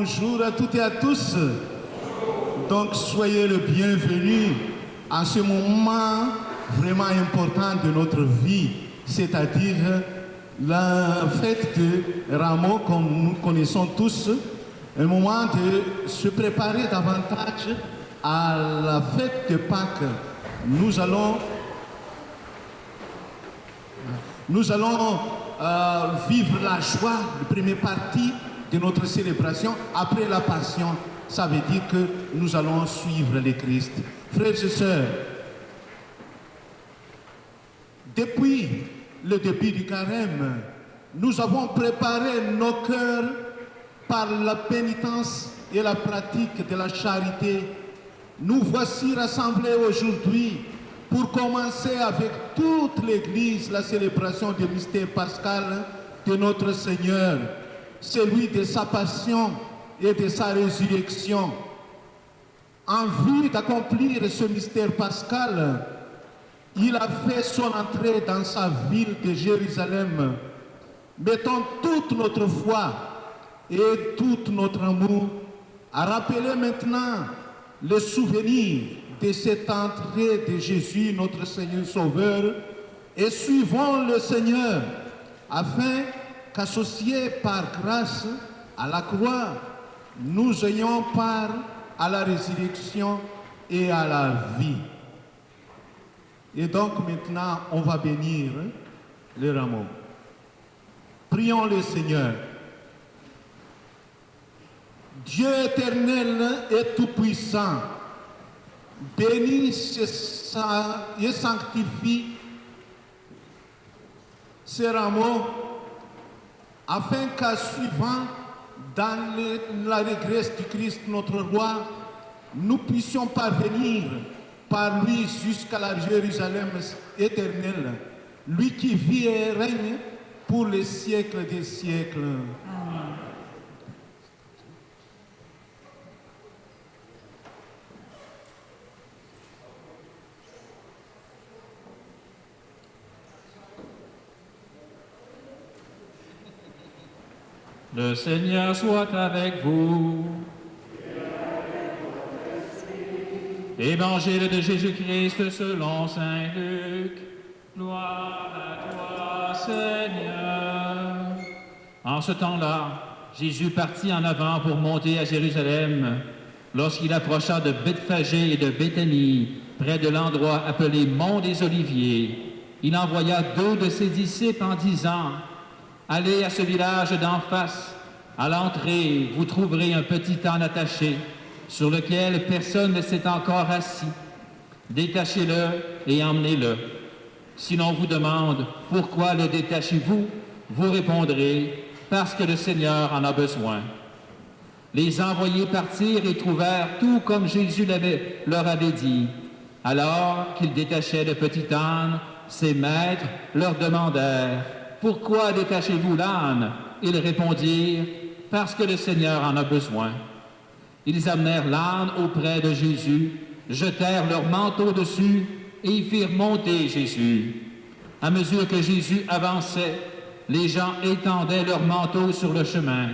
Bonjour à toutes et à tous. Donc soyez le bienvenu à ce moment vraiment important de notre vie, c'est-à-dire la fête de Rameau, comme nous connaissons tous, un moment de se préparer davantage à la fête de Pâques. Nous allons vivre la joie, la première partie de notre célébration. Après la Passion, ça veut dire que nous allons suivre le Christ. Frères et sœurs, depuis le début du carême, nous avons préparé nos cœurs par la pénitence et la pratique de la charité. Nous voici rassemblés aujourd'hui pour commencer avec toute l'Église la célébration du mystère pascal de notre Seigneur, celui de sa passion et de sa résurrection. En vue d'accomplir ce mystère pascal, il a fait son entrée dans sa ville de Jérusalem. Mettons toute notre foi et tout notre amour à rappeler maintenant le souvenir de cette entrée de Jésus, notre Seigneur Sauveur, et suivons le Seigneur afin qu'associés par grâce à la croix, nous ayons part à la résurrection et à la vie. Et donc maintenant, on va bénir le rameau. Prions le Seigneur. Dieu éternel et tout-puissant, bénis et sanctifie ce rameau afin qu'en suivant dans la regresse du Christ notre roi, nous puissions parvenir par lui jusqu'à la Jérusalem éternelle, lui qui vit et règne pour les siècles des siècles. Amen. Le Seigneur soit avec vous. Évangile de Jésus-Christ selon saint Luc. Gloire à toi, Seigneur. En ce temps-là, Jésus partit en avant pour monter à Jérusalem. Lorsqu'il approcha de Bethphagée et de Béthanie, près de l'endroit appelé Mont des Oliviers, il envoya 2 de ses disciples en disant: allez à ce village d'en face. À l'entrée, vous trouverez un petit âne attaché, sur lequel personne ne s'est encore assis. Détachez-le et emmenez-le. Si l'on vous demande « Pourquoi le détachez-vous ?», vous répondrez « Parce que le Seigneur en a besoin ». Les envoyés partirent et trouvèrent tout comme Jésus leur avait dit. Alors qu'ils détachaient le petit âne, ses maîtres leur demandèrent: pourquoi détachez-vous l'âne? Ils répondirent: parce que le Seigneur en a besoin. Ils amenèrent l'âne auprès de Jésus, jetèrent leur manteau dessus et y firent monter Jésus. À mesure que Jésus avançait, les gens étendaient leurs manteaux sur le chemin.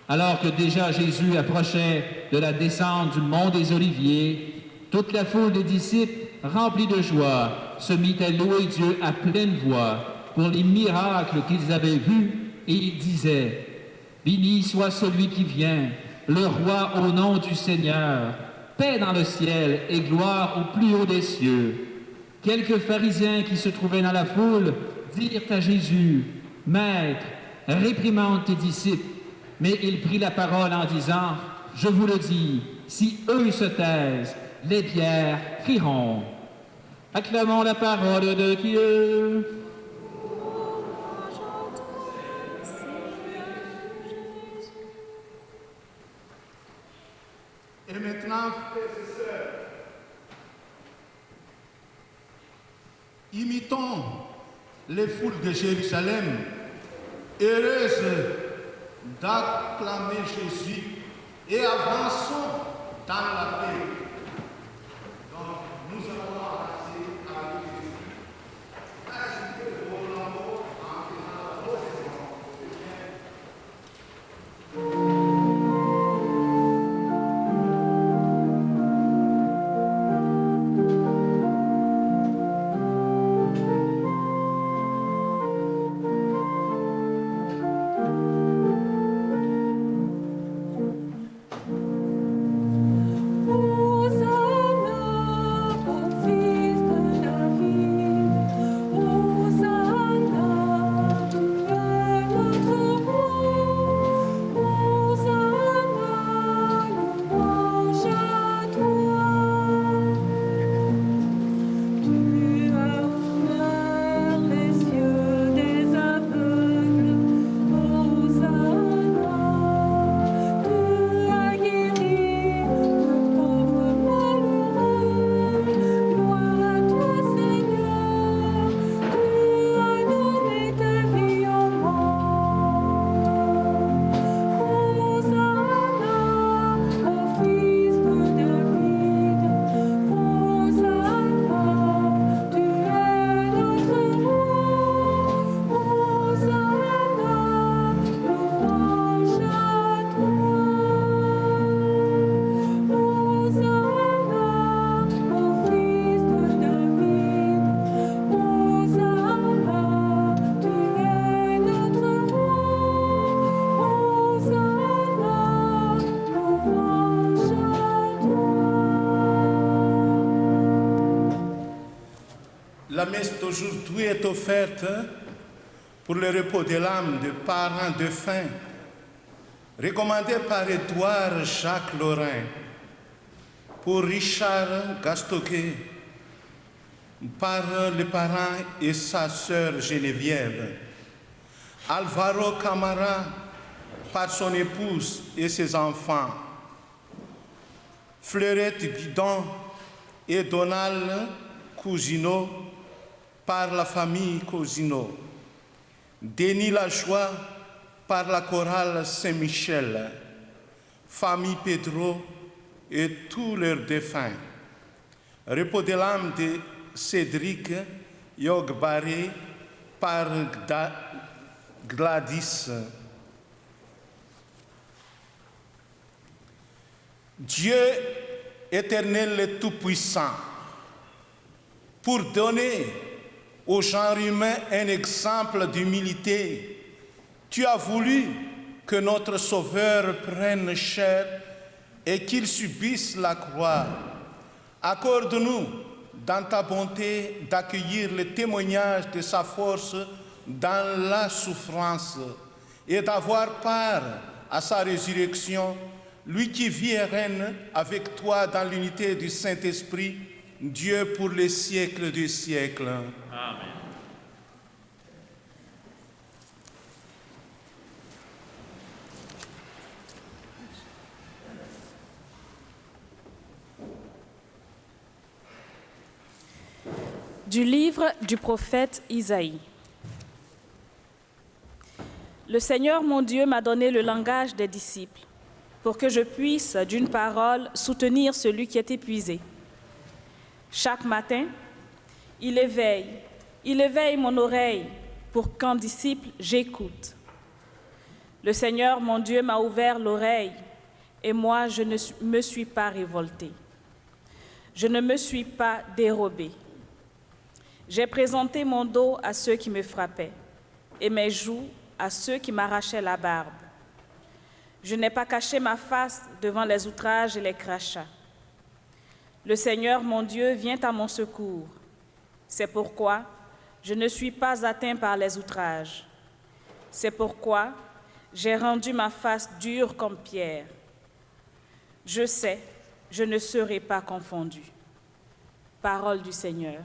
Alors que déjà Jésus approchait de la descente du mont des Oliviers, toute la foule des disciples, remplie de joie, se mit à louer Dieu à pleine voix pour les miracles qu'ils avaient vus, et ils disaient: béni soit celui qui vient, le roi au nom du Seigneur, paix dans le ciel et gloire au plus haut des cieux. Quelques pharisiens qui se trouvaient dans la foule dirent à Jésus: Maître, réprimande tes disciples. Mais il prit la parole en disant: je vous le dis, si eux se taisent, les pierres crieront. Acclamons la parole de Dieu. Et maintenant, frères et sœurs, imitons les foules de Jérusalem, heureuses d'acclamer Jésus, et avançons dans la paix. Donc, nous allons avancer avec Jésus. Agitez vos lambeaux en faisant vos efforts. La messe d'aujourd'hui est offerte pour le repos de l'âme de parents défunts, recommandé par Édouard Jacques Lorrain, pour Richard Gastoquet, par les parents et sa sœur Geneviève, Alvaro Camara, par son épouse et ses enfants, Fleurette Guidon et Donald Cousineau, par la famille Cousineau, Denis Lajoie, par la chorale Saint-Michel, famille Pedro et tous leurs défunts. Repos de l'âme de Cédric Yogbaré, par Gladys. Dieu éternel et tout-puissant, pour donner au genre humain un exemple d'humilité, tu as voulu que notre Sauveur prenne chair et qu'il subisse la croix. Accorde-nous, dans ta bonté, d'accueillir le témoignage de sa force dans la souffrance et d'avoir part à sa résurrection, lui qui vit et règne avec toi dans l'unité du Saint-Esprit, Dieu pour les siècles des siècles. Amen. Du livre du prophète Isaïe. Le Seigneur mon Dieu m'a donné le langage des disciples, pour que je puisse, d'une parole, soutenir celui qui est épuisé. Chaque matin, il éveille mon oreille, pour qu'en disciple, j'écoute. Le Seigneur mon Dieu m'a ouvert l'oreille, et moi je ne me suis pas révoltée. Je ne me suis pas dérobée. J'ai présenté mon dos à ceux qui me frappaient, et mes joues à ceux qui m'arrachaient la barbe. Je n'ai pas caché ma face devant les outrages et les crachats. Le Seigneur, mon Dieu, vient à mon secours. C'est pourquoi je ne suis pas atteint par les outrages. C'est pourquoi j'ai rendu ma face dure comme pierre. Je sais, je ne serai pas confondu. Parole du Seigneur.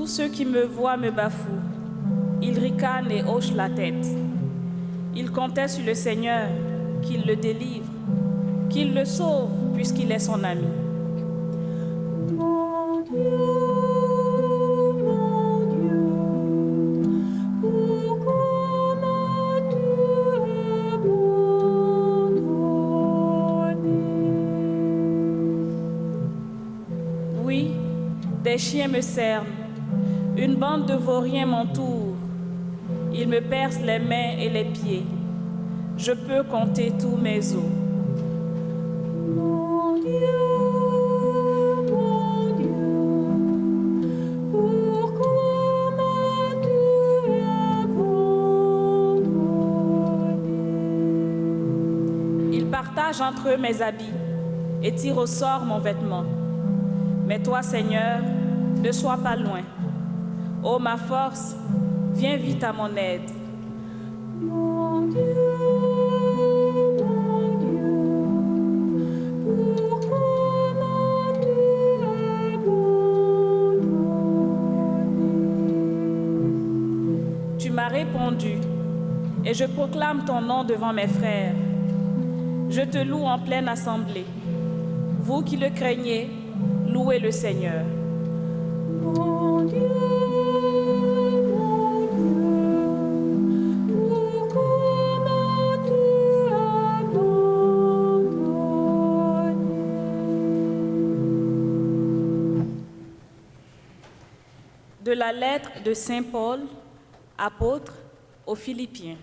Ceux qui me voient me bafouent. Ils ricanent et hochent la tête. Ils comptaient sur le Seigneur, qu'il le délivre, qu'il le sauve, puisqu'il est son ami. Mon Dieu, pourquoi m'as-tu abandonné? Oui, des chiens me cernent. Une bande de vauriens m'entoure. Ils me percent les mains et les pieds. Je peux compter tous mes os. Mon Dieu, pourquoi m'as-tu abandonné? Ils partagent entre eux mes habits et tirent au sort mon vêtement. Mais toi, Seigneur, ne sois pas loin. Ô ma force, viens vite à mon aide. Mon Dieu, pourquoi m'as-tu abandonné? Tu m'as répondu, et je proclame ton nom devant mes frères. Je te loue en pleine assemblée. Vous qui le craignez, louez le Seigneur. Mon Dieu. de la lettre de Saint Paul, apôtre, aux Philippiens.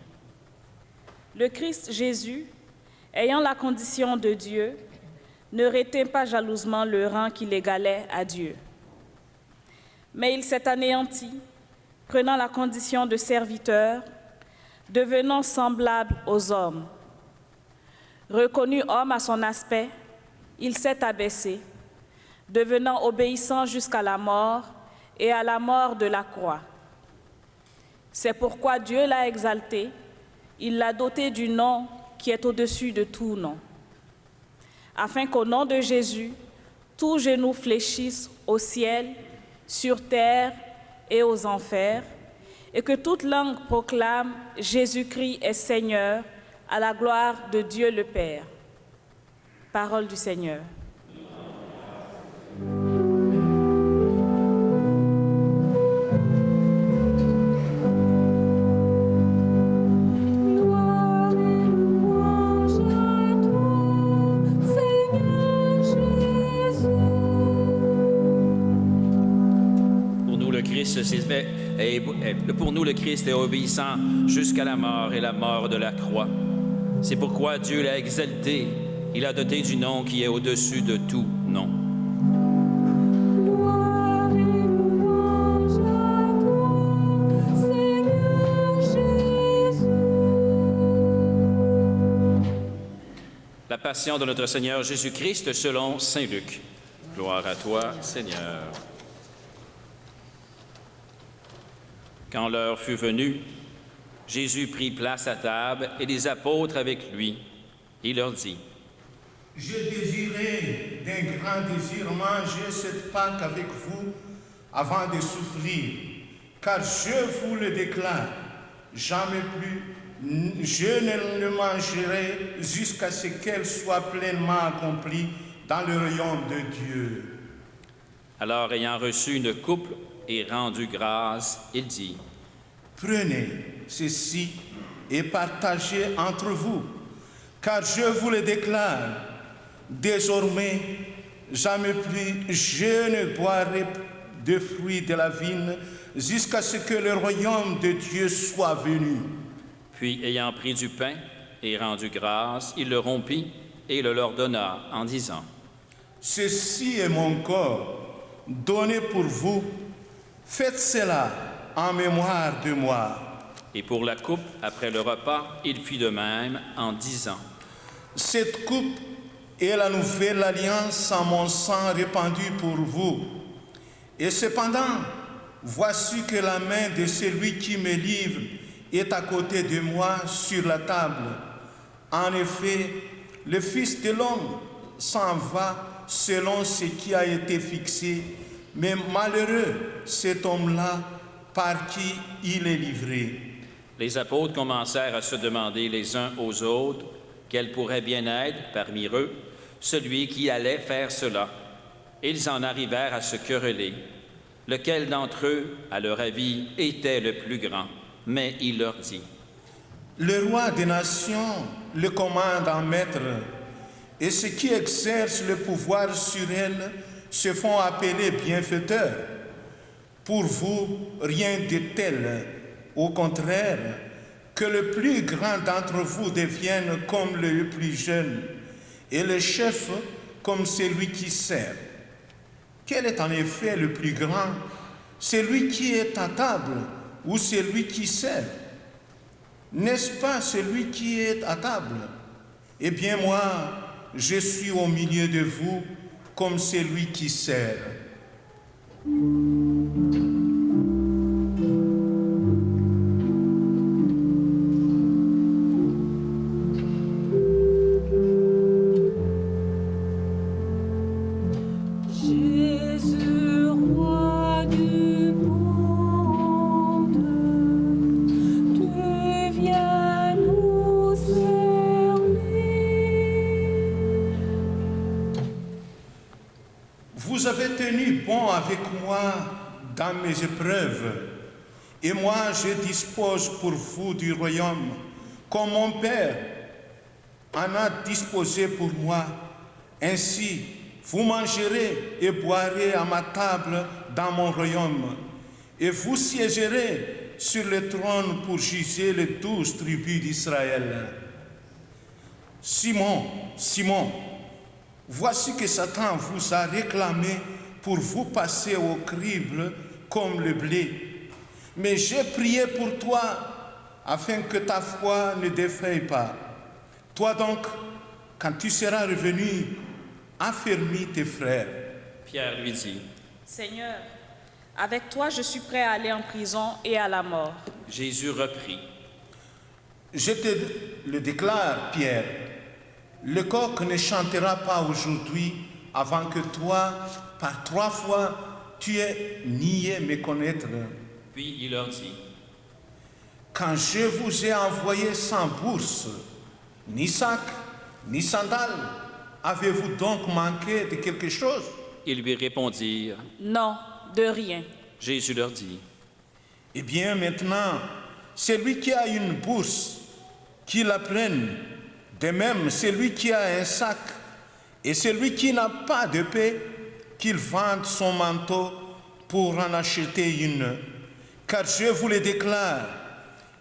Le Christ Jésus, ayant la condition de Dieu, ne retint pas jalousement le rang qui l'égalait à Dieu. Mais il s'est anéanti, prenant la condition de serviteur, devenant semblable aux hommes. Reconnu homme à son aspect, il s'est abaissé, devenant obéissant jusqu'à la mort et à la mort de la croix. C'est pourquoi Dieu l'a exalté, il l'a doté du nom qui est au-dessus de tout nom, afin qu'au nom de Jésus, tout genou fléchisse au ciel, sur terre et aux enfers, et que toute langue proclame Jésus-Christ est Seigneur, à la gloire de Dieu le Père. Parole du Seigneur. Pour nous, le Christ est obéissant jusqu'à la mort et la mort de la croix. C'est pourquoi Dieu l'a exalté. Il a doté du nom qui est au-dessus de tout nom. Gloire et louange à toi, Seigneur Jésus. La passion de notre Seigneur Jésus-Christ selon saint Luc. Gloire à toi, Seigneur. Quand l'heure fut venue, Jésus prit place à table et les apôtres avec lui. Il leur dit: J'ai désiré d'un grand désir manger cette Pâque avec vous avant de souffrir, car je vous le déclare, jamais plus je ne le mangerai jusqu'à ce qu'elle soit pleinement accomplie dans le royaume de Dieu. Alors, ayant reçu une coupe et rendu grâce, il dit: Prenez ceci et partagez entre vous, car je vous le déclare, désormais, jamais plus je ne boirai de fruits de la vigne jusqu'à ce que le royaume de Dieu soit venu. Puis, ayant pris du pain et rendu grâce, il le rompit et le leur donna en disant: Ceci est mon corps, donné pour vous. Faites cela en mémoire de moi. Et pour la coupe, après le repas, il fit de même en disant: Cette coupe est la nouvelle alliance en mon sang répandu pour vous. Et cependant, voici que la main de celui qui me livre est à côté de moi sur la table. En effet, le Fils de l'homme s'en va selon ce qui a été fixé, mais malheureux cet homme-là par qui il est livré. Les apôtres commencèrent à se demander les uns aux autres quel pourrait bien être parmi eux celui qui allait faire cela. Ils en arrivèrent à se quereller. Lequel d'entre eux, à leur avis, était le plus grand? Mais il leur dit: Le roi des nations le commande en maître, et ceux qui exercent le pouvoir sur elle se font appeler bienfaiteurs. Pour vous, rien de tel. Au contraire, que le plus grand d'entre vous devienne comme le plus jeune, et le chef comme celui qui sert. Quel est en effet le plus grand? Celui qui est à table ou celui qui sert? N'est-ce pas celui qui est à table? Eh bien moi, je suis au milieu de vous comme celui qui sert. Jésus, roi du monde, tu viens nous servir. Vous avez tenu bon avec moi dans mes épreuves, et moi je dispose pour vous du royaume, comme mon Père en a disposé pour moi. Ainsi, vous mangerez et boirez à ma table dans mon royaume, et vous siégerez sur le trône pour juger les 12 tribus d'Israël. Simon, Simon, voici que Satan vous a réclamé pour vous passer au crible comme le blé. Mais j'ai prié pour toi afin que ta foi ne défaille pas. Toi donc, quand tu seras revenu, affermis tes frères. Pierre lui dit, Seigneur, avec toi je suis prêt à aller en prison et à la mort. Jésus reprit, Je te le déclare, Pierre, le coq ne chantera pas aujourd'hui avant que toi, par 3 fois, tu aies nié me connaître. puis il leur dit, Quand je vous ai envoyé sans bourse, ni sac, ni sandales, avez-vous donc manqué de quelque chose? ils lui répondirent. Non, de rien. Jésus leur dit, Eh bien maintenant, celui qui a une bourse, qu'il la prenne. De même, celui qui a un sac et celui qui n'a pas de paix, qu'il vende son manteau pour en acheter une. Car je vous le déclare,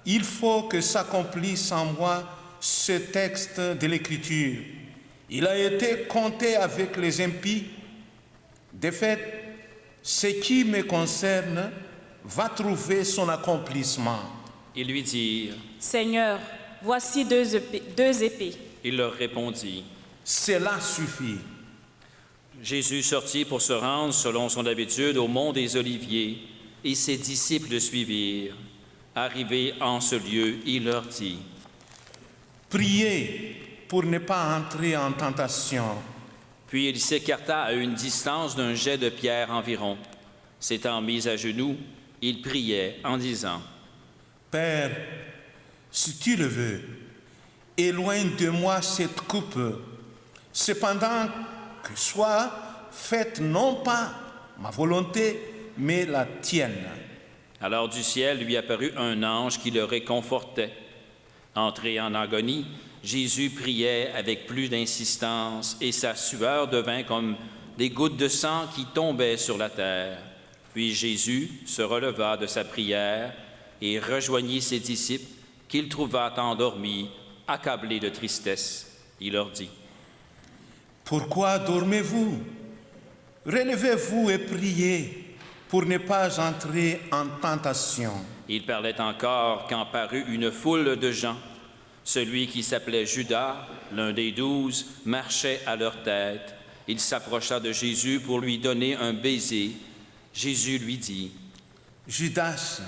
il faut que s'accomplisse en moi ce texte de l'Écriture. Il a été compté avec les impies. De fait, ce qui me concerne va trouver son accomplissement. ils lui dirent. Seigneur, voici 2 épées. Il leur répondit. Cela suffit. Jésus sortit pour se rendre, selon son habitude, au mont des Oliviers, et ses disciples le suivirent. Arrivé en ce lieu, il leur dit, Priez pour ne pas entrer en tentation. puis il s'écarta à une distance d'un jet de pierre environ. S'étant mis à genoux, il priait en disant, Père, si tu le veux, éloigne de moi cette coupe. Cependant, que soit faite non pas ma volonté, mais la tienne. Alors du ciel lui apparut un ange qui le réconfortait. Entré en agonie, Jésus priait avec plus d'insistance et sa sueur devint comme des gouttes de sang qui tombaient sur la terre. Puis Jésus se releva de sa prière et rejoignit ses disciples qu'il trouva endormis, accablés de tristesse. Il leur dit, Pourquoi dormez-vous? Relevez-vous et priez pour ne pas entrer en tentation. il parlait encore quand parut une foule de gens. Celui qui s'appelait Judas, l'un des 12, marchait à leur tête. Il s'approcha de Jésus pour lui donner un baiser. Jésus lui dit, Judas,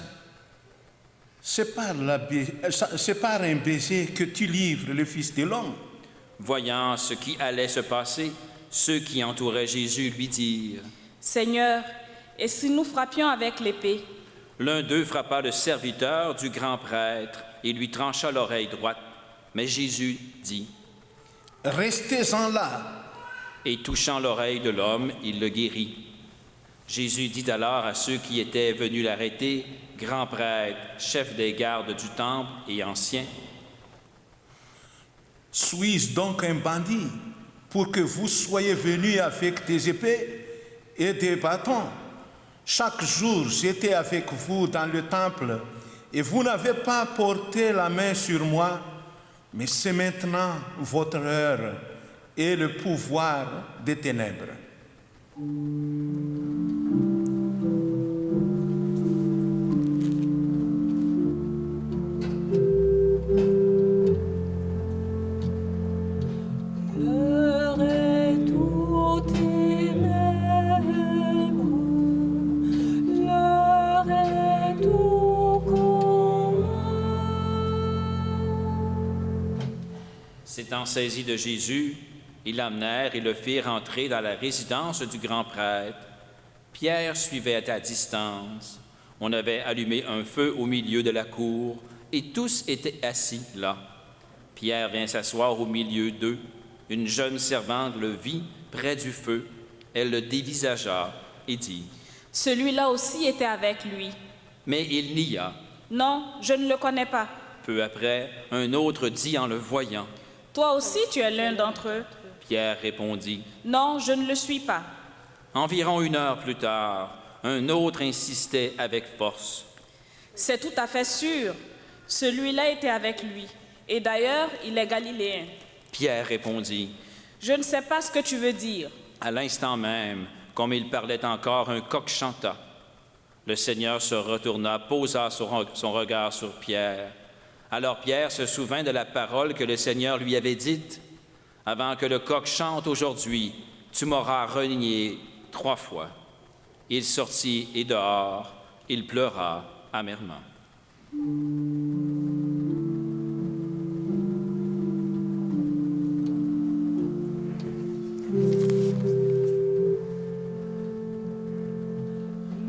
c'est par un baiser que tu livres le Fils de l'homme. voyant ce qui allait se passer, ceux qui entouraient Jésus lui dirent. Seigneur, et si nous frappions avec l'épée? L'un d'eux frappa le serviteur du grand prêtre et lui trancha l'oreille droite. Mais Jésus dit, Restez-en là. et touchant l'oreille de l'homme, il le guérit. Jésus dit alors à ceux qui étaient venus l'arrêter, grand prêtre, chef des gardes du temple et ancien, Suis-je donc un bandit pour que vous soyez venus avec des épées et des bâtons? Chaque jour, j'étais avec vous dans le temple et vous n'avez pas porté la main sur moi, mais c'est maintenant votre heure et le pouvoir des ténèbres. L'heure est aux ténèbres, l'heure est au commun. s'étant saisi de Jésus, ils l'amenèrent et le firent entrer dans la résidence du grand prêtre. Pierre suivait à distance. On avait allumé un feu au milieu de la cour et tous étaient assis là. Pierre vint s'asseoir au milieu d'eux. Une jeune servante le vit près du feu. Elle le dévisagea et dit, « Celui-là aussi était avec lui. Mais il nia. Non, je ne le connais pas. Peu après, un autre dit en le voyant. Toi aussi, tu es l'un d'entre eux. Pierre répondit, Non, je ne le suis pas. Environ 1 heure plus tard, Un autre insistait avec force. C'est tout à fait sûr. Celui-là était avec lui. Et d'ailleurs, il est galiléen. Pierre répondit. Je ne sais pas ce que tu veux dire. À l'instant même, comme il parlait encore, un coq chanta. Le Seigneur se retourna, posa son regard sur Pierre. Alors Pierre se souvint de la parole que le Seigneur lui avait dite. Avant que le coq chante aujourd'hui, tu m'auras renié 3 fois. Il sortit et dehors, il pleura amèrement.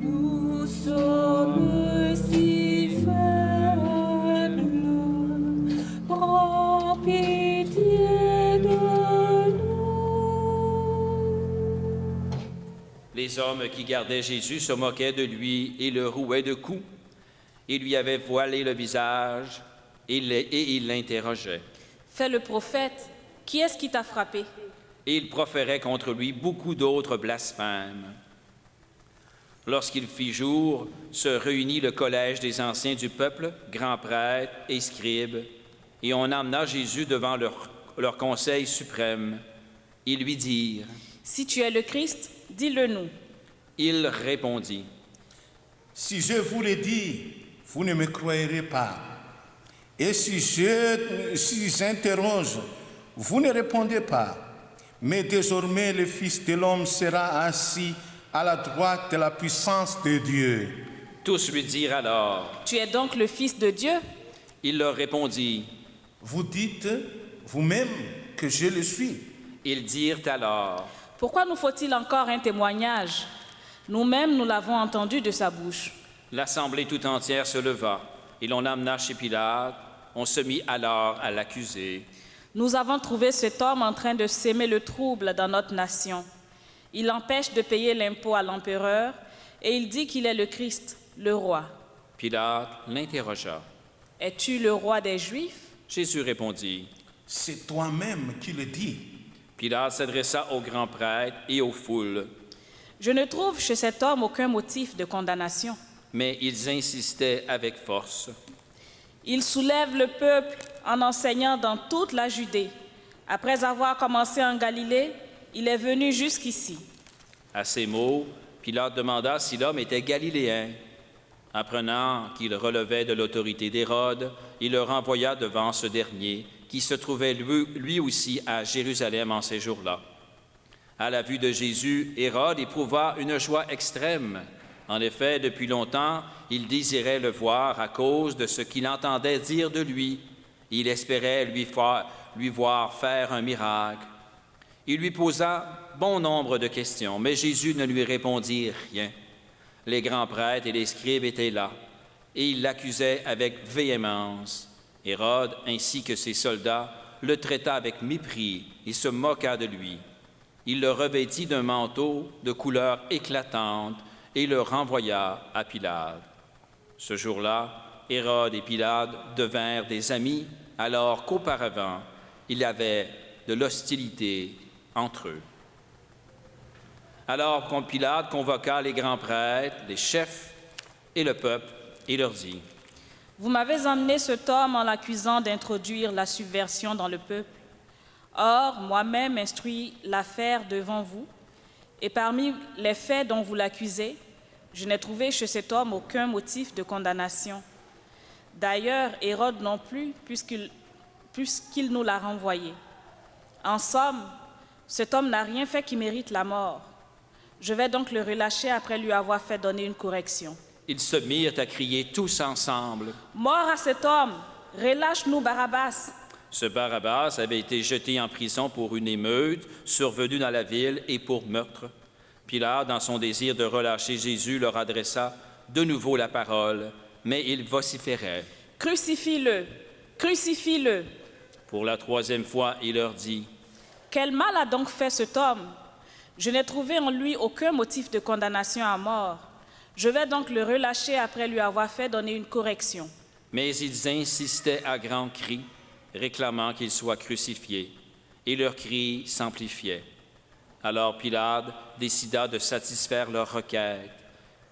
Nous sommes si faibles, prends pitié de nous. Les hommes qui gardaient Jésus se moquaient de lui et le rouaient de coups. Ils lui avaient voilé le visage et ils l'interrogeaient. Fais le prophète. Qui est-ce qui t'a frappé? Et ils proféraient contre lui beaucoup d'autres blasphèmes. Lorsqu'il fit jour, se réunit le collège des anciens du peuple, grands prêtres et scribes, et on emmena Jésus devant leur conseil suprême. Ils lui dirent, « Si tu es le Christ, dis-le-nous. » Il répondit, « Si je vous le dis, vous ne me croirez pas. Et si j'interroge, vous ne répondez pas. Mais désormais, le Fils de l'homme sera assis à la droite de la puissance de Dieu. » Tous lui dirent alors, « Tu es donc le Fils de Dieu? » Il leur répondit, « Vous dites vous-même que je le suis. » Ils dirent alors, « Pourquoi nous faut-il encore un témoignage? Nous-mêmes, nous l'avons entendu de sa bouche. » L'assemblée tout entière se leva, et l'on amena chez Pilate. On se mit alors à l'accuser. « Nous avons trouvé cet homme en train de s'aimer le trouble dans notre nation. Il empêche de payer l'impôt à l'empereur, et il dit qu'il est le Christ, le roi. » Pilate l'interrogea. « Es-tu le roi des Juifs? » Jésus répondit, « C'est toi-même qui le dis. » Pilate s'adressa aux grands prêtres et aux foules. « Je ne trouve chez cet homme aucun motif de condamnation. » Mais ils insistaient avec force. « Il soulève le peuple en enseignant dans toute la Judée. Après avoir commencé en Galilée, il est venu jusqu'ici. » À ces mots, Pilate demanda si l'homme était galiléen. Apprenant qu'il relevait de l'autorité d'Hérode, il le renvoya devant ce dernier, qui se trouvait lui aussi à Jérusalem en ces jours-là. À la vue de Jésus, Hérode éprouva une joie extrême. En effet, depuis longtemps, il désirait le voir à cause de ce qu'il entendait dire de lui. Il espérait lui voir faire un miracle. Il lui posa bon nombre de questions, mais Jésus ne lui répondit rien. Les grands prêtres et les scribes étaient là, et ils l'accusaient avec véhémence. Hérode, ainsi que ses soldats, le traita avec mépris et se moqua de lui. Il le revêtit d'un manteau de couleur éclatante et le renvoya à Pilate. Ce jour-là, Hérode et Pilate devinrent des amis, alors qu'auparavant, il y avait de l'hostilité entre eux. Alors Pilate convoqua les grands prêtres, les chefs et le peuple, et leur dit, « Vous m'avez emmené cet homme en l'accusant d'introduire la subversion dans le peuple. Or, moi-même instruis l'affaire devant vous, et parmi les faits dont vous l'accusez, je n'ai trouvé chez cet homme aucun motif de condamnation. D'ailleurs, Hérode non plus, puisqu'il nous l'a renvoyé. En somme, cet homme n'a rien fait qui mérite la mort. Je vais donc le relâcher après lui avoir fait donner une correction. » Ils se mirent à crier tous ensemble, « Mort à cet homme! Relâche-nous Barabbas! » Ce Barabbas avait été jeté en prison pour une émeute survenue dans la ville et pour meurtre. Pilate, dans son désir de relâcher Jésus, leur adressa de nouveau la parole, mais ils vociféraient. « Crucifie-le! Crucifie-le! » Pour la 3e fois, il leur dit, « Quel mal a donc fait cet homme? Je n'ai trouvé en lui aucun motif de condamnation à mort. Je vais donc le relâcher après lui avoir fait donner une correction. » Mais ils insistaient à grands cris, réclamant qu'il soit crucifié, et leurs cris s'amplifiaient. Alors Pilate décida de satisfaire leur requête.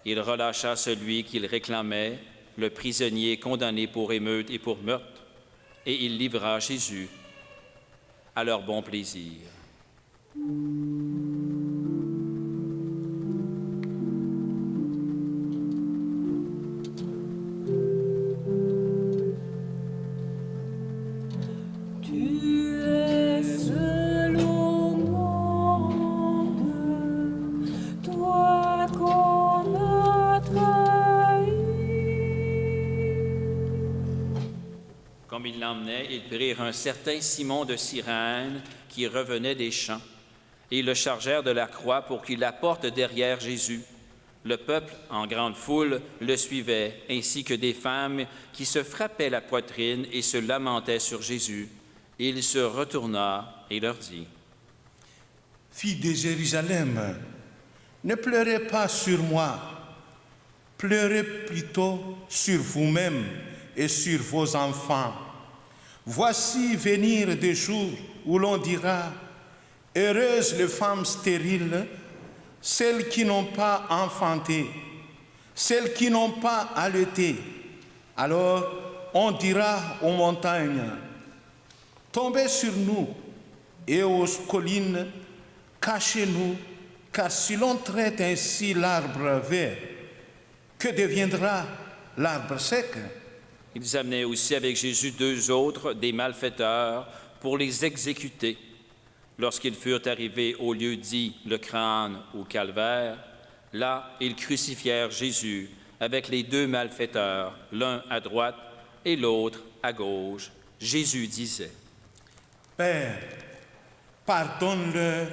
Il relâcha celui qu'il réclamait, le prisonnier condamné pour émeute et pour meurtre, et il livra Jésus à leur bon plaisir. Tu es seul au monde, toi qu'on a trahi. Comme ils l'emmenaient, ils prirent un certain Simon de Cyrène qui revenait des champs, et ils le chargèrent de la croix pour qu'il la porte derrière Jésus. Le peuple, en grande foule, le suivait, ainsi que des femmes qui se frappaient la poitrine et se lamentaient sur Jésus. Il se retourna et leur dit: Filles de Jérusalem, ne pleurez pas sur moi, pleurez plutôt sur vous-même et sur vos enfants. Voici venir des jours où l'on dira: heureuses les femmes stériles, celles qui n'ont pas enfanté, celles qui n'ont pas allaité. Alors on dira aux montagnes: tombez sur nous, et aux collines: cachez-nous, car si l'on traite ainsi l'arbre vert, que deviendra l'arbre sec? Ils amenaient aussi avec Jésus 2 autres, des malfaiteurs, pour les exécuter. Lorsqu'ils furent arrivés au lieu dit le crâne ou calvaire, là, ils crucifièrent Jésus avec les 2 malfaiteurs, l'un à droite et l'autre à gauche. Jésus disait: Père, pardonne-leur,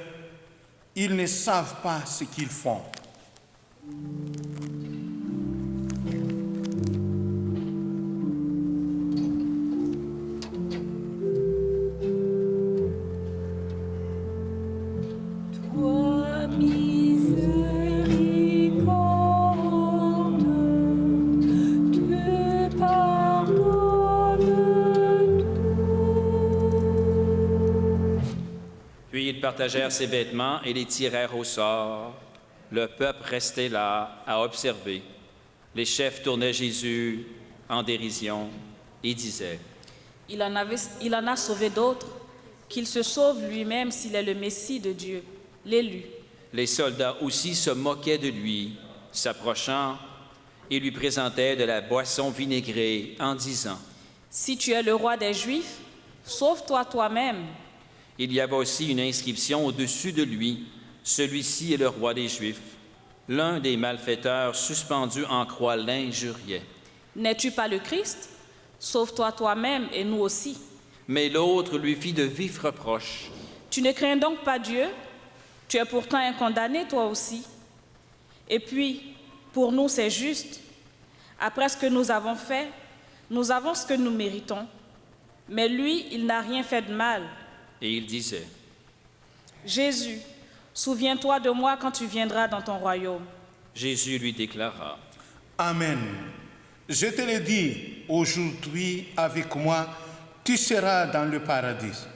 ils ne savent pas ce qu'ils font. Toi, miséricorde, tu pardonnes tout. Puis ils partagèrent ses vêtements et les tirèrent au sort. Le peuple restait là à observer. Les chefs tournaient Jésus en dérision et disaient: Il en a sauvé d'autres, qu'il se sauve lui-même s'il est le Messie de Dieu, l'élu. Les soldats aussi se moquaient de lui, s'approchant et lui présentaient de la boisson vinaigrée en disant: Si tu es le roi des Juifs, sauve-toi toi-même. Il y avait aussi une inscription au-dessus de lui: celui-ci est le roi des Juifs. L'un des malfaiteurs suspendu en croix l'injuriait. N'es-tu pas le Christ? Sauve-toi toi-même et nous aussi. Mais l'autre lui fit de vifs reproches. Tu ne crains donc pas Dieu? Tu es pourtant un condamné toi aussi. Et puis, pour nous c'est juste. Après ce que nous avons fait, nous avons ce que nous méritons. Mais lui, il n'a rien fait de mal. Et il disait: Jésus, souviens-toi de moi quand tu viendras dans ton royaume. Jésus lui déclara: Amen. Je te le dis, aujourd'hui avec moi, tu seras dans le paradis.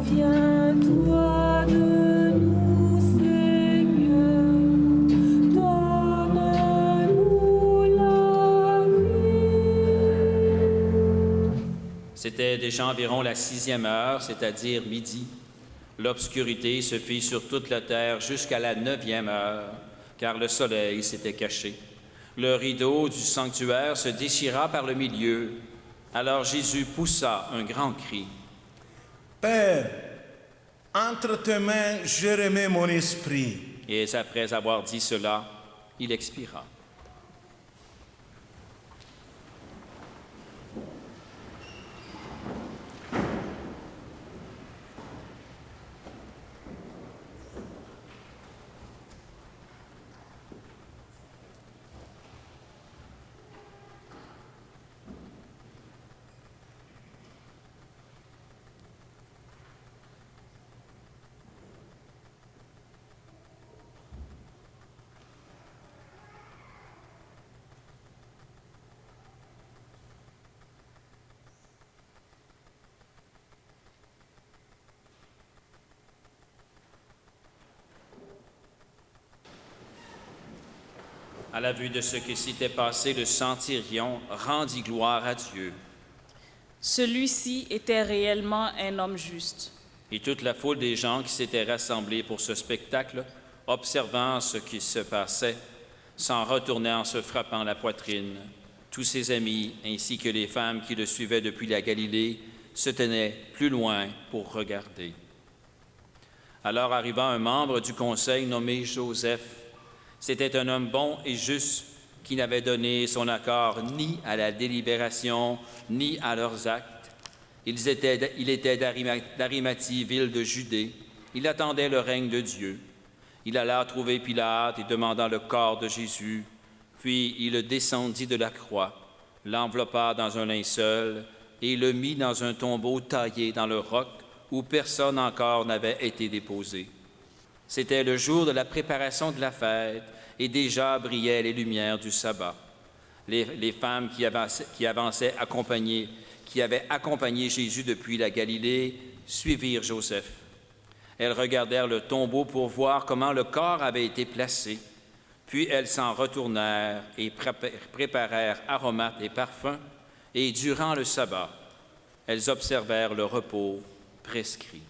Souviens-toi de nous, Seigneur, donne-nous la vie. C'était déjà environ la 6e heure, c'est-à-dire midi. L'obscurité se fit sur toute la terre jusqu'à la 9e heure, car le soleil s'était caché. Le rideau du sanctuaire se déchira par le milieu. Alors Jésus poussa un grand cri. Père, entre tes mains, je remets mon esprit. Et après avoir dit cela, il expira. À la vue de ce qui s'était passé, le centurion rendit gloire à Dieu. Celui-ci était réellement un homme juste. Et toute la foule des gens qui s'étaient rassemblés pour ce spectacle, observant ce qui se passait, s'en retournaient en se frappant la poitrine. Tous ses amis, ainsi que les femmes qui le suivaient depuis la Galilée, se tenaient plus loin pour regarder. Alors arriva un membre du conseil nommé Joseph. C'était un homme bon et juste qui n'avait donné son accord ni à la délibération, ni à leurs actes. Il était d'Arimathie, ville de Judée. Il attendait le règne de Dieu. Il alla trouver Pilate et demanda le corps de Jésus. Puis il descendit de la croix, l'enveloppa dans un linceul et le mit dans un tombeau taillé dans le roc où personne encore n'avait été déposé. C'était le jour de la préparation de la fête et déjà brillaient les lumières du sabbat. Les femmes qui avaient accompagné Jésus depuis la Galilée suivirent Joseph. Elles regardèrent le tombeau pour voir comment le corps avait été placé. Puis elles s'en retournèrent et préparèrent aromates et parfums, et durant le sabbat, elles observèrent le repos prescrit.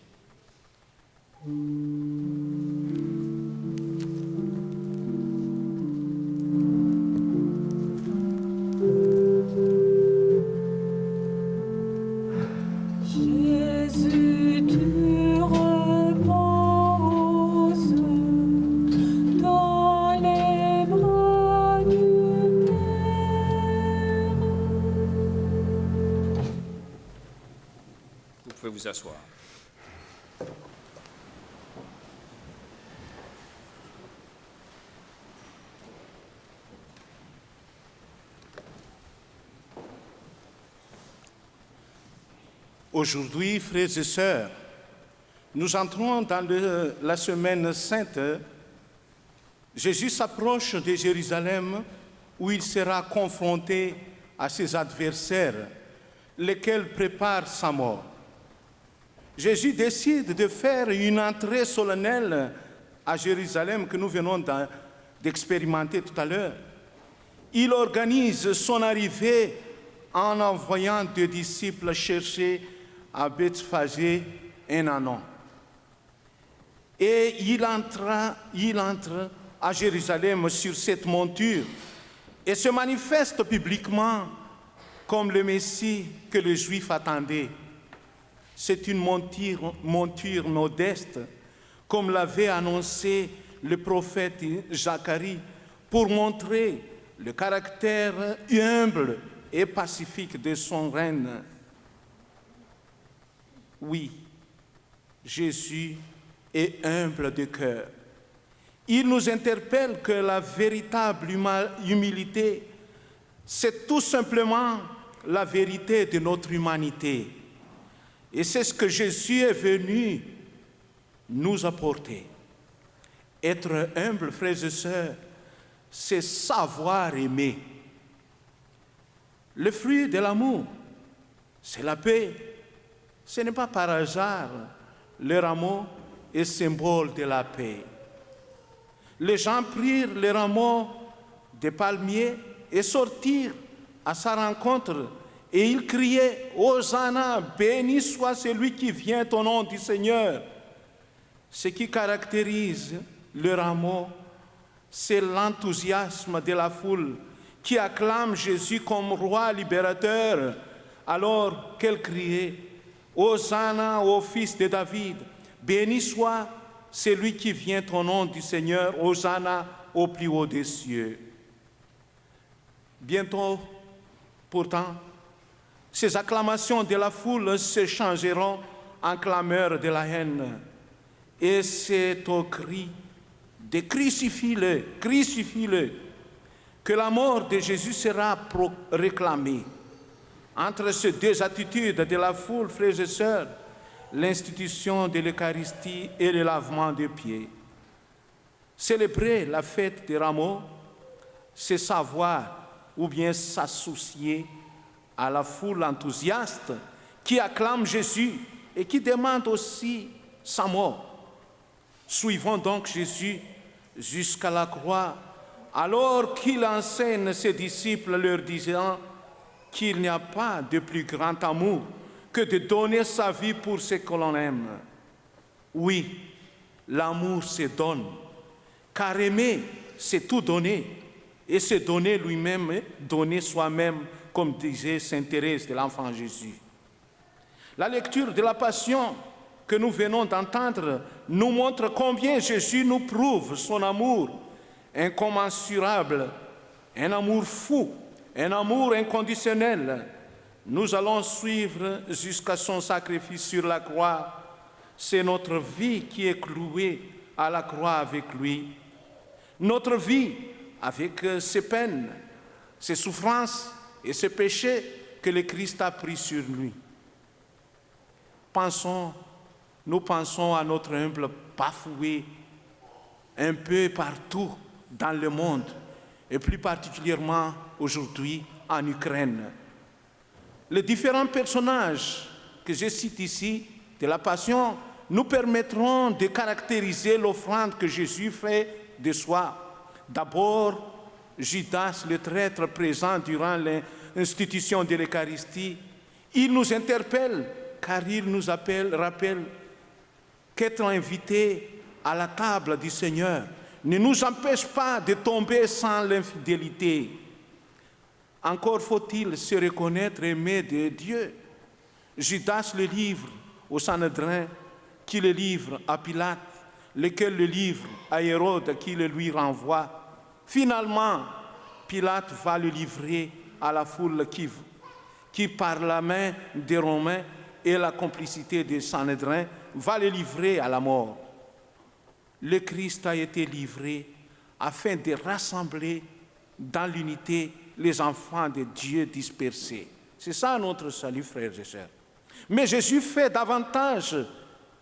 Jésus, tu reposes dans les bras du Père. Vous pouvez vous asseoir. Aujourd'hui, frères et sœurs, nous entrons dans la semaine sainte. Jésus s'approche de Jérusalem où il sera confronté à ses adversaires, lesquels préparent sa mort. Jésus décide de faire une entrée solennelle à Jérusalem que nous venons d'expérimenter tout à l'heure. Il organise son arrivée en envoyant 2 disciples chercher à Bethphagée un anon. Et il entre à Jérusalem sur cette monture et se manifeste publiquement comme le Messie que les Juifs attendaient. C'est une monture modeste, comme l'avait annoncé le prophète Zacharie, pour montrer le caractère humble et pacifique de son règne. Oui, Jésus est humble de cœur. Il nous interpelle que la véritable humilité, c'est tout simplement la vérité de notre humanité. Et c'est ce que Jésus est venu nous apporter. Être humble, frères et sœurs, c'est savoir aimer. Le fruit de l'amour, c'est la paix. Ce n'est pas par hasard, le rameau est symbole de la paix. Les gens prirent le rameau de palmier et sortirent à sa rencontre. Et ils criaient « Hosanna, béni soit celui qui vient au nom du Seigneur ». Ce qui caractérise le rameau, c'est l'enthousiasme de la foule qui acclame Jésus comme roi libérateur, alors qu'elle criait « Hosanna au fils de David, béni soit celui qui vient au nom du Seigneur, Hosanna au plus haut des cieux ». Bientôt, pourtant, ces acclamations de la foule se changeront en clameurs de la haine. Et c'est au cri de « Crucifie-le, crucifie-le » que la mort de Jésus sera réclamée. Entre ces 2 attitudes de la foule, frères et sœurs, l'institution de l'Eucharistie et le lavement des pieds. Célébrer la fête des rameaux, c'est savoir ou bien s'associer à la foule enthousiaste qui acclame Jésus et qui demande aussi sa mort. Suivons donc Jésus jusqu'à la croix alors qu'il enseigne ses disciples leur disant qu'il n'y a pas de plus grand amour que de donner sa vie pour ce que l'on aime. Oui, l'amour se donne, car aimer, c'est tout donner, et se donner lui-même, donner soi-même, comme disait Sainte Thérèse de l'Enfant Jésus. La lecture de la Passion que nous venons d'entendre nous montre combien Jésus nous prouve son amour incommensurable, un amour fou, un amour inconditionnel. Nous allons suivre jusqu'à son sacrifice sur la croix. C'est notre vie qui est clouée à la croix avec lui. Notre vie avec ses peines, ses souffrances et ses péchés que le Christ a pris sur lui. Nous pensons à notre humble bafoué un peu partout dans le monde et plus particulièrement aujourd'hui en Ukraine. Les différents personnages que je cite ici de la Passion nous permettront de caractériser l'offrande que Jésus fait de soi. D'abord, Judas, le traître présent durant l'institution de l'Eucharistie, il nous interpelle car il nous rappelle qu'être invité à la table du Seigneur ne nous empêche pas de tomber sans l'infidélité. Encore faut-il se reconnaître aimé de Dieu. Judas le livre au Sanhédrin, qui le livre à Pilate, lequel le livre à Hérode, qui le lui renvoie. Finalement, Pilate va le livrer à la foule qui par la main des Romains et la complicité des Sanhédrins, va le livrer à la mort. Le Christ a été livré afin de rassembler dans l'unité les enfants de Dieu dispersés. C'est ça notre salut, frères et sœurs. Mais Jésus fait davantage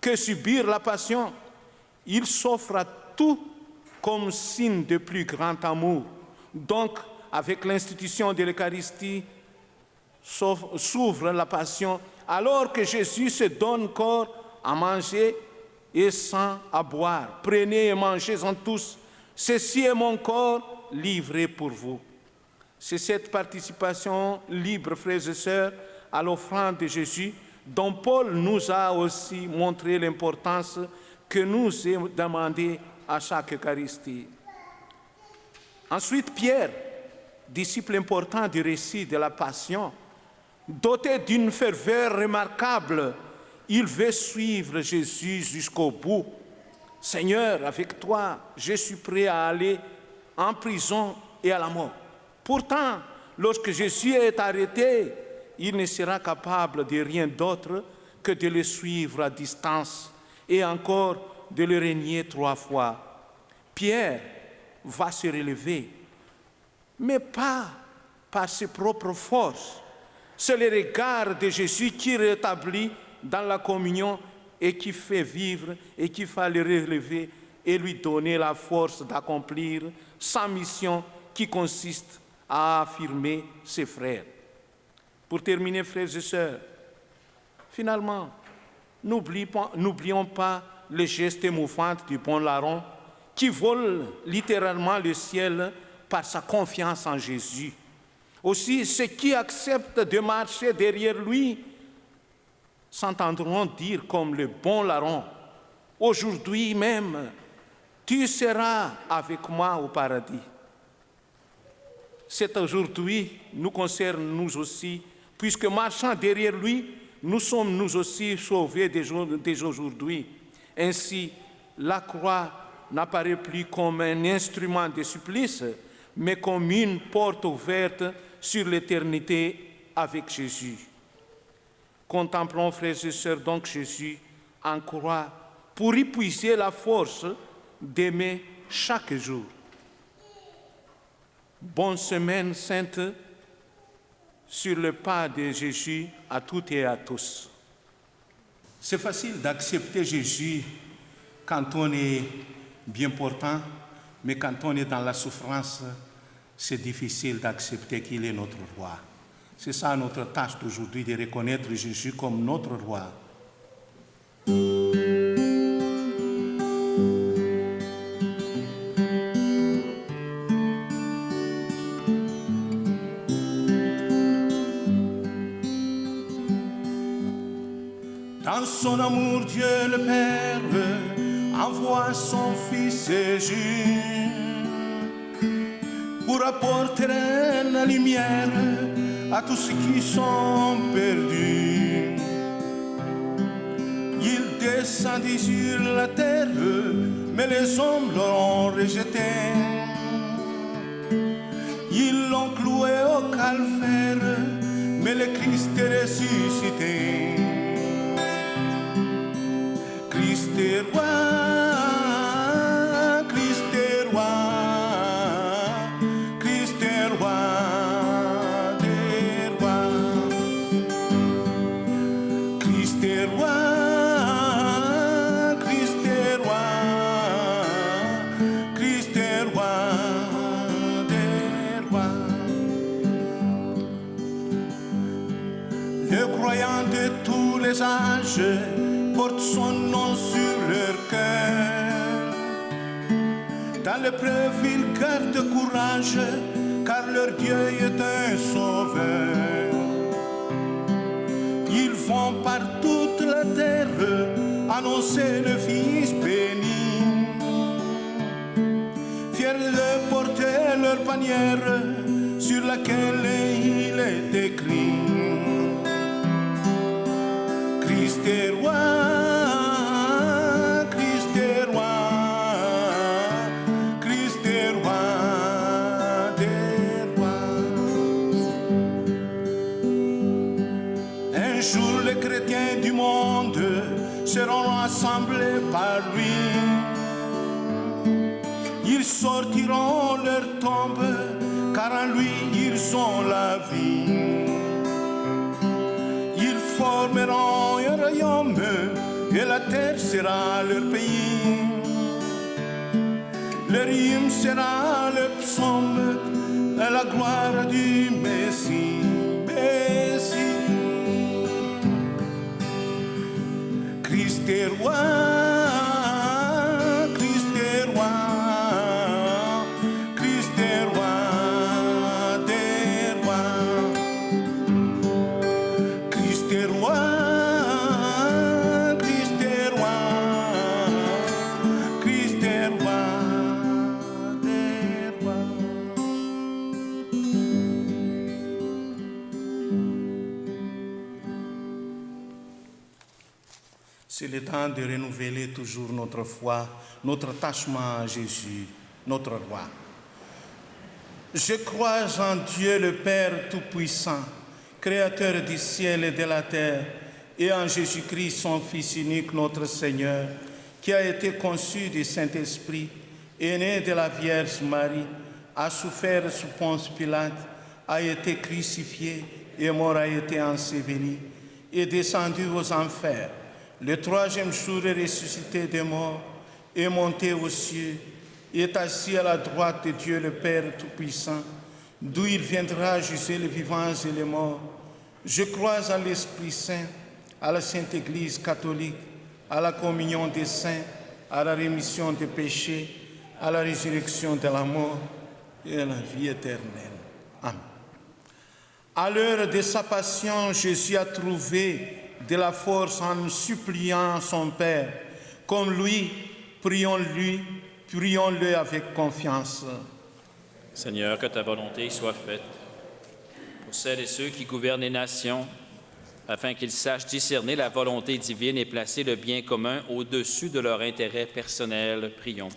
que subir la passion. Il s'offre à tout comme signe de plus grand amour. Donc, avec l'institution de l'Eucharistie, s'ouvre la passion, alors que Jésus se donne corps à manger et sang à boire. Prenez et mangez-en tous. Ceci est mon corps livré pour vous. C'est cette participation libre, frères et sœurs, à l'offrande de Jésus, dont Paul nous a aussi montré l'importance que nous est demandée à chaque Eucharistie. Ensuite, Pierre, disciple important du récit de la Passion, doté d'une ferveur remarquable, il veut suivre Jésus jusqu'au bout. Seigneur, avec toi, je suis prêt à aller en prison et à la mort. Pourtant, lorsque Jésus est arrêté, il ne sera capable de rien d'autre que de le suivre à distance et encore de le régner 3 fois. Pierre va se relever, mais pas par ses propres forces. C'est le regard de Jésus qui rétablit dans la communion et qui fait vivre et qui va le relever et lui donner la force d'accomplir sa mission qui consiste à affirmer ses frères. Pour terminer, frères et sœurs, finalement, n'oublions pas le geste émouvant du bon larron qui vole littéralement le ciel par sa confiance en Jésus. Aussi, ceux qui acceptent de marcher derrière lui s'entendront dire comme le bon larron, « Aujourd'hui même, tu seras avec moi au paradis. » Cet aujourd'hui nous concerne nous aussi, puisque marchant derrière lui, nous sommes nous aussi sauvés dès aujourd'hui. Ainsi, la croix n'apparaît plus comme un instrument de supplice, mais comme une porte ouverte sur l'éternité avec Jésus. Contemplons, frères et sœurs, donc Jésus en croix pour y puiser la force d'aimer chaque jour. Bonne semaine sainte sur le pas de Jésus à toutes et à tous. C'est facile d'accepter Jésus quand on est bien portant, mais quand on est dans la souffrance, c'est difficile d'accepter qu'il est notre roi. C'est ça notre tâche d'aujourd'hui, de reconnaître Jésus comme notre roi. En son amour, Dieu le Père envoie son Fils Jésus pour apporter la lumière à tous ceux qui sont perdus. Il descendit sur la terre, mais les hommes l'ont rejeté. Ils l'ont cloué au calvaire, mais le Christ est ressuscité. Christ est roi, Christ est roi, Christ est roi des rois. Christ est roi, Christ est roi, Christ est roi des rois. Les croyants de tous les âges portent son nom sur leur cœur. Dans l'épreuve, ils gardent courage, car leur Dieu est un sauveur. Ils vont par toute la terre annoncer le Fils béni, fiers de porter leur bannière sur laquelle il est écrit: Christ est roi, Christ est roi, Christ est roi des rois. Un jour, les chrétiens du monde seront rassemblés par lui. Ils sortiront leur tombe, car en lui ils ont la vie. Ils formeront un royaume et la terre sera leur pays. Leur hymne sera le psaume à la gloire du Messie. Messie. Christ est roi, Christ est roi, Christ est roi des rois. Christ est roi, Christ est roi, Christ est roi des rois. C'est le temps de renouveler toujours notre foi, notre attachement à Jésus, notre roi. Je crois en Dieu le Père Tout-Puissant, Créateur du ciel et de la terre, et en Jésus-Christ, son Fils unique, notre Seigneur, qui a été conçu du Saint-Esprit, est né de la Vierge Marie, a souffert sous Ponce Pilate, a été crucifié et mort, a été enseveli, est descendu aux enfers. Le troisième jour est ressuscité des morts, est monté aux cieux, est assis à la droite de Dieu le Père Tout-Puissant, d'où il viendra juger les vivants et les morts. Je crois à l'Esprit Saint, à la Sainte Église catholique, à la communion des saints, à la rémission des péchés, à la résurrection de la mort et à la vie éternelle. Amen. À l'heure de sa passion, Jésus a trouvé de la force en suppliant son Père. Comme lui, prions-le avec confiance. Seigneur, que ta volonté soit faite pour celles et ceux qui gouvernent les nations, afin qu'ils sachent discerner la volonté divine et placer le bien commun au-dessus de leur intérêt personnel. Prions.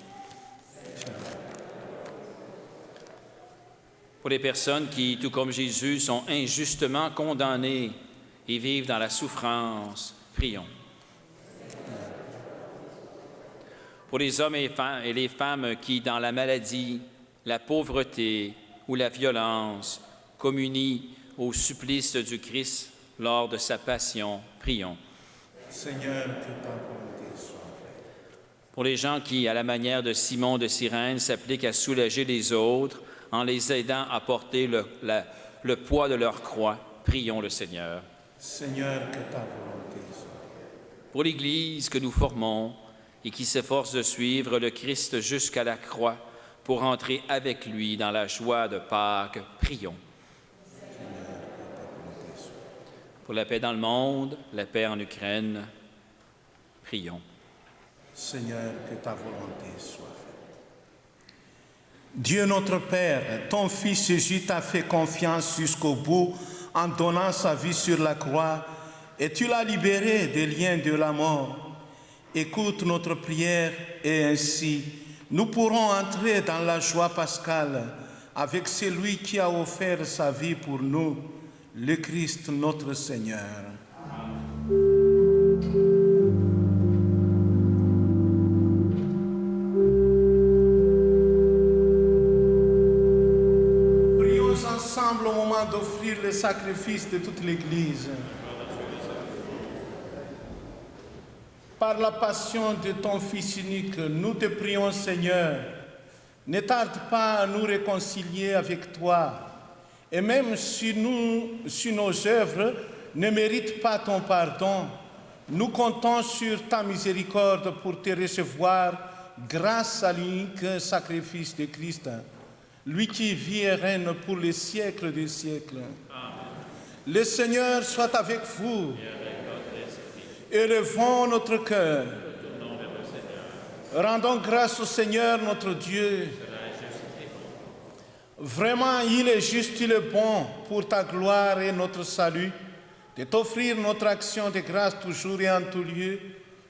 Pour les personnes qui, tout comme Jésus, sont injustement condamnées et vivent dans la souffrance, prions. Pour les hommes et les femmes qui, dans la maladie, la pauvreté ou la violence, communient au supplice du Christ lors de sa passion, prions. Seigneur, que ta volonté soit faite. Pour les gens qui, à la manière de Simon de Cyrène, s'appliquent à soulager les autres en les aidant à porter le poids de leur croix, prions le Seigneur. Seigneur, que ta volonté soit faite. Pour l'Église que nous formons et qui s'efforce de suivre le Christ jusqu'à la croix pour entrer avec lui dans la joie de Pâques, prions. Seigneur, que ta volonté soit faite. Pour la paix dans le monde, la paix en Ukraine, Prions. Seigneur, que ta volonté soit faite. Dieu notre Père, ton Fils Jésus t'a fait confiance jusqu'au bout en donnant sa vie sur la croix et tu l'as libéré des liens de la mort. Écoute notre prière et ainsi nous pourrons entrer dans la joie pascale avec celui qui a offert sa vie pour nous, le Christ notre Seigneur. Prions ensemble au moment d'offrir le sacrifice de toute l'Église. Par la passion de ton Fils unique, nous te prions, Seigneur, ne tarde pas à nous réconcilier avec toi. Et même si nos œuvres ne méritent pas ton pardon, nous comptons sur ta miséricorde pour te recevoir grâce à l'unique sacrifice de Christ, lui qui vit et règne pour les siècles des siècles. Amen. Le Seigneur soit avec vous. Élevons notre cœur. Rendons grâce au Seigneur notre Dieu. Vraiment, il est juste, il est bon pour ta gloire et notre salut de t'offrir notre action de grâce toujours et en tout lieu.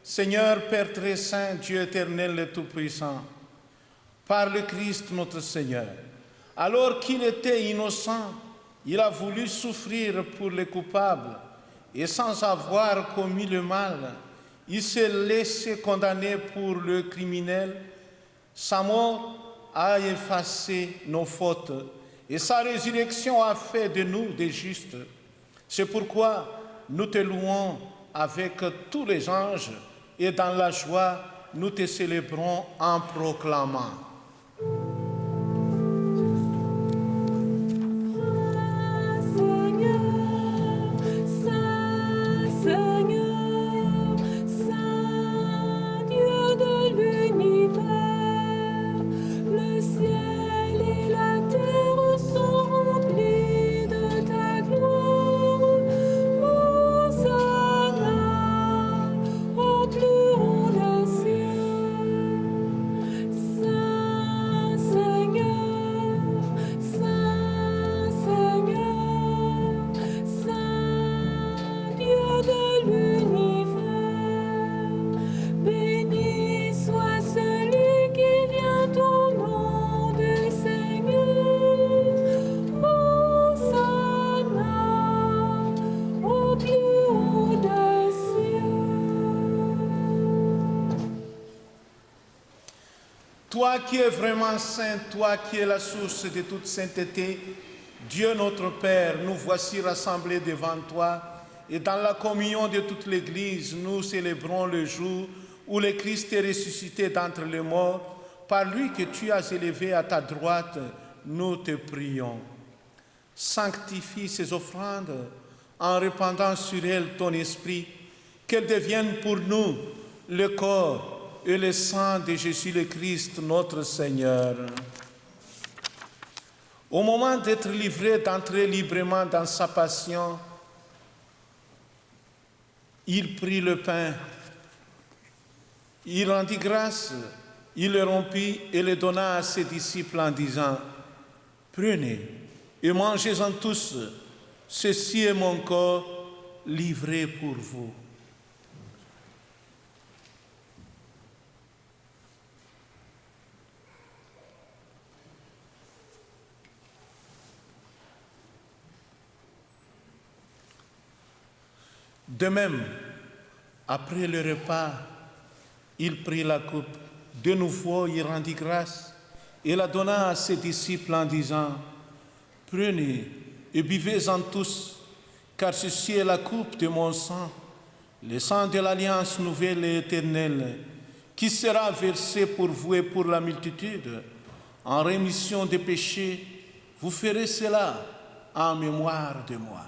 Seigneur, Père très saint, Dieu éternel et tout-puissant, par le Christ notre Seigneur, alors qu'il était innocent, il a voulu souffrir pour les coupables et sans avoir commis le mal, il s'est laissé condamner pour le criminel. Sa mort a effacé nos fautes et sa résurrection a fait de nous des justes. C'est pourquoi nous te louons avec tous les anges et dans la joie, nous te célébrons en proclamant. Toi qui es vraiment saint, toi qui es la source de toute sainteté, Dieu notre Père, nous voici rassemblés devant toi et dans la communion de toute l'Église, nous célébrons le jour où le Christ est ressuscité d'entre les morts. Par lui que tu as élevé à ta droite, nous te prions. Sanctifie ces offrandes en répandant sur elles ton esprit, qu'elles deviennent pour nous le corps et le sang de Jésus le Christ, notre Seigneur. Au moment d'être livré, d'entrer librement dans sa passion, il prit le pain, il rendit grâce, il le rompit et le donna à ses disciples en disant : « Prenez et mangez-en tous, ceci est mon corps livré pour vous. » De même, après le repas, il prit la coupe. De nouveau, il rendit grâce et la donna à ses disciples en disant : « Prenez et buvez-en tous, car ceci est la coupe de mon sang, le sang de l'alliance nouvelle et éternelle, qui sera versé pour vous et pour la multitude, en rémission des péchés. Vous ferez cela en mémoire de moi. »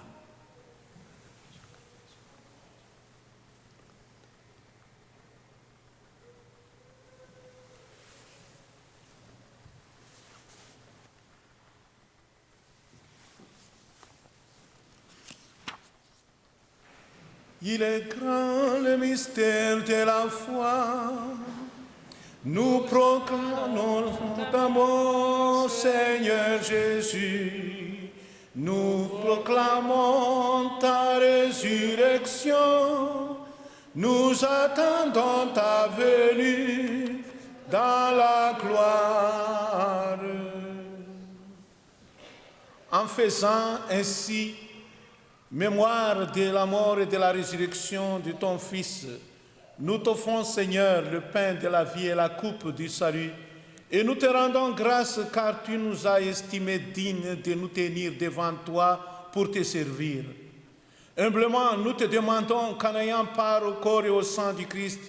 Il est grand le mystère de la foi. Nous proclamons ta mort, Seigneur Jésus. Nous proclamons ta résurrection. Nous attendons ta venue dans la gloire. En faisant ainsi mémoire de la mort et de la résurrection de ton Fils, nous t'offrons, Seigneur, le pain de la vie et la coupe du salut, et nous te rendons grâce car tu nous as estimés dignes de nous tenir devant toi pour te servir. Humblement, nous te demandons qu'en ayant part au corps et au sang du Christ,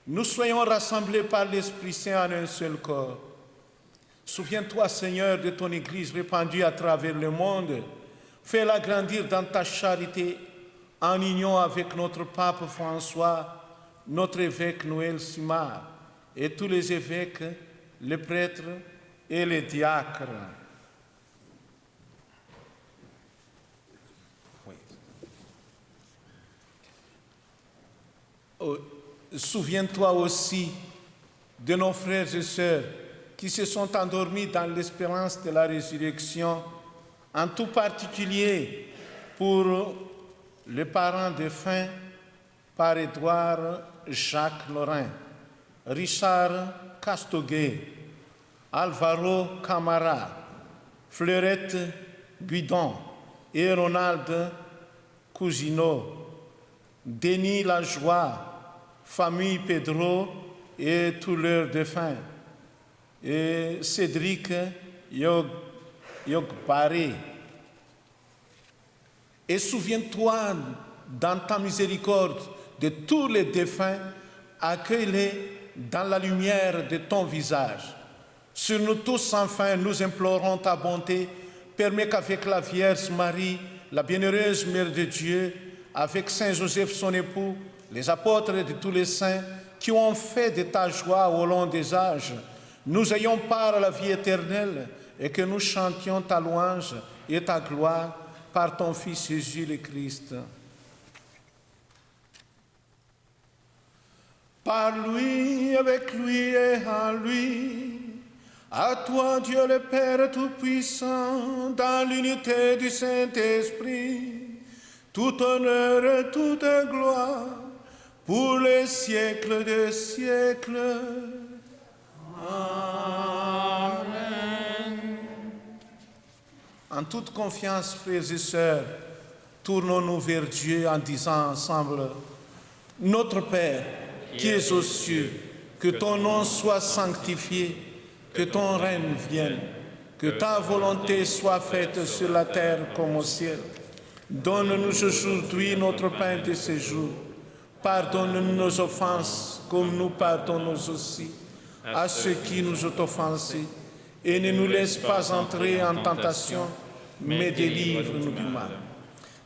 nous soyons rassemblés par l'Esprit Saint en un seul corps. Souviens-toi, Seigneur, de ton Église répandue à travers le monde. Fais-la grandir dans ta charité, en union avec notre pape François, notre évêque Noël Simard, et tous les évêques, les prêtres et les diacres. Souviens-toi aussi de nos frères et sœurs qui se sont endormis dans l'espérance de la résurrection, en tout particulier pour les parents défunts par Édouard Jacques Lorrain, Richard Castoguet, Alvaro Camara, Fleurette Guidon et Ronald Cousineau, Denis Lajoie, famille Pedro et tous leurs défunts, et Cédric Yogbaré. Et souviens-toi dans ta miséricorde de tous les défunts, accueille-les dans la lumière de ton visage. Sur nous tous, enfin, nous implorons ta bonté. Permets qu'avec la Vierge Marie, la bienheureuse Mère de Dieu, avec Saint Joseph son époux, les apôtres de tous les saints qui ont fait de ta joie au long des âges, nous ayons part à la vie éternelle et que nous chantions ta louange et ta gloire par ton Fils Jésus le Christ. Par lui, avec lui et en lui, à toi Dieu le Père Tout-Puissant, dans l'unité du Saint-Esprit, tout honneur et toute gloire, pour les siècles des siècles. Amen. En toute confiance, frères et sœurs, tournons-nous vers Dieu en disant ensemble: Notre Père, qui es aux cieux, que ton nom soit sanctifié, que ton règne vienne, que ta volonté soit faite sur la terre comme au ciel. Donne-nous aujourd'hui notre pain de ce jour. Pardonne-nous nos offenses, comme nous pardonnons aussi à ceux qui nous ont offensés. Et ne nous laisse pas entrer en tentation, mais délivre-nous du mal.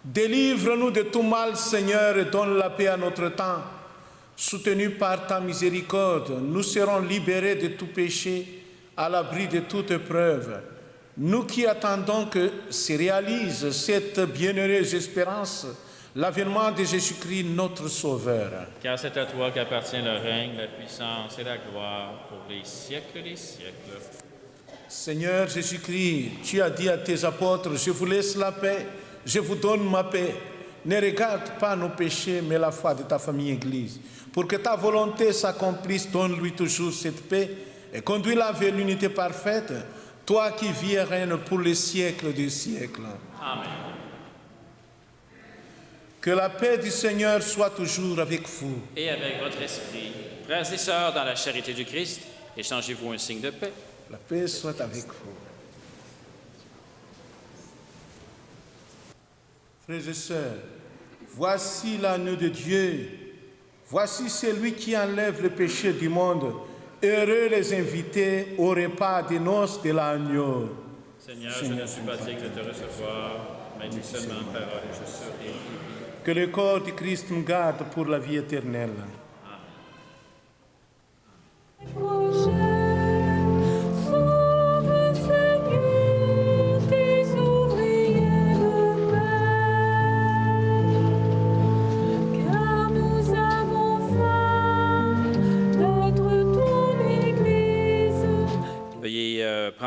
Délivre-nous de tout mal, Seigneur, et donne la paix à notre temps. Soutenus par ta miséricorde, nous serons libérés de tout péché, à l'abri de toute épreuve. Nous qui attendons que se réalise cette bienheureuse espérance, l'avènement de Jésus-Christ, notre Sauveur. Car c'est à toi qu'appartient le règne, la puissance et la gloire pour les siècles des siècles. Seigneur Jésus-Christ, tu as dit à tes apôtres: je vous laisse la paix, je vous donne ma paix. Ne regarde pas nos péchés, mais la foi de ta famille Église. Pour que ta volonté s'accomplisse, donne-lui toujours cette paix et conduis-la vers l'unité parfaite, toi qui vis et règnes pour les siècles des siècles. Amen. Que la paix du Seigneur soit toujours avec vous. Et avec votre esprit, frères et sœurs dans la charité du Christ, échangez-vous un signe de paix. La paix soit avec vous. Frères et sœurs, voici l'agneau de Dieu. Voici celui qui enlève le péché du monde. Heureux les invités au repas des noces de l'agneau. Seigneur, je ne suis pas digne de te recevoir, mais dis seulement une parole et je serai. Que le corps du Christ nous garde pour la vie éternelle. Sauve, Seigneur, tes ouvriers de paix.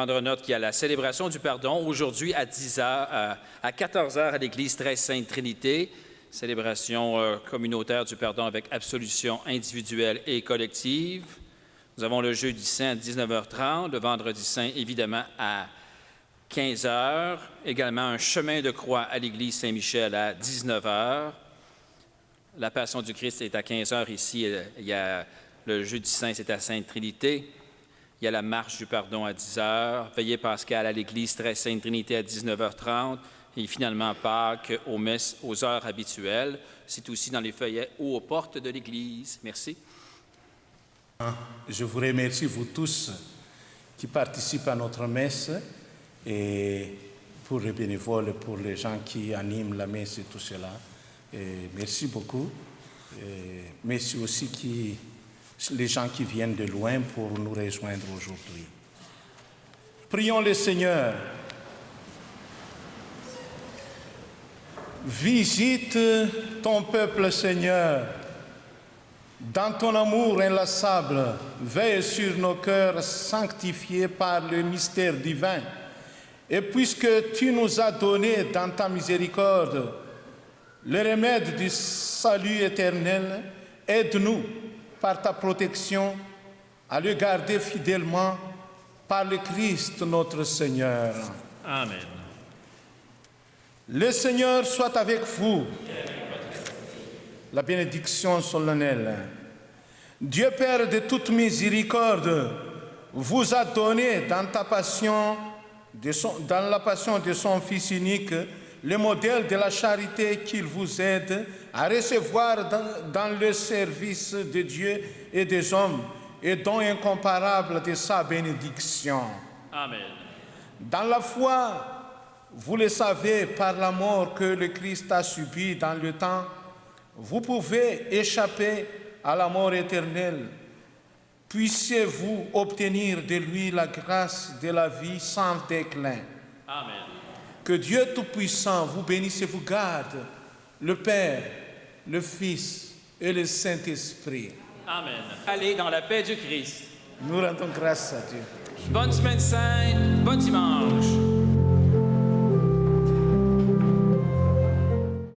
prendre note qu'il y a la célébration du pardon aujourd'hui à 10h, à 14h à l'église 13 Sainte-Trinité. Célébration communautaire du pardon avec absolution individuelle et collective. Nous avons le jeudi saint à 19h30, le vendredi saint évidemment à 15h. Également un chemin de croix à l'église Saint-Michel à 19h. La Passion du Christ est à 15h ici. Il y a le jeudi saint, c'est à Sainte-Trinité. Il y a la marche du pardon à 10h. Veillée pascale à l'église 13 Sainte-Trinité à 19h30. Et finalement, Pâques aux messes aux heures habituelles. C'est aussi dans les feuillets ou aux portes de l'Église. Merci. Je vous remercie, vous tous, qui participent à notre messe, et pour les bénévoles, pour les gens qui animent la messe et tout cela. Et merci beaucoup. Et merci aussi les gens qui viennent de loin pour nous rejoindre aujourd'hui. Prions le Seigneur. Visite ton peuple, Seigneur. Dans ton amour inlassable, veille sur nos cœurs sanctifiés par le mystère divin. Et puisque tu nous as donné dans ta miséricorde le remède du salut éternel, aide-nous par ta protection à le garder fidèlement par le Christ notre Seigneur. Amen. Le Seigneur soit avec vous. La bénédiction solennelle. Dieu Père de toute miséricorde vous a donné dans la passion de son Fils unique le modèle de la charité qu'il vous aide à recevoir dans le service de Dieu et des hommes et don incomparable de sa bénédiction. Amen. Dans la foi, vous le savez, par la mort que le Christ a subie dans le temps, vous pouvez échapper à la mort éternelle. Puissiez-vous obtenir de lui la grâce de la vie sans déclin. Amen. Que Dieu Tout-Puissant vous bénisse et vous garde, le Père, le Fils et le Saint-Esprit. Amen. Allez dans la paix du Christ. Nous rendons grâce à Dieu. Bonne semaine sainte, bon dimanche.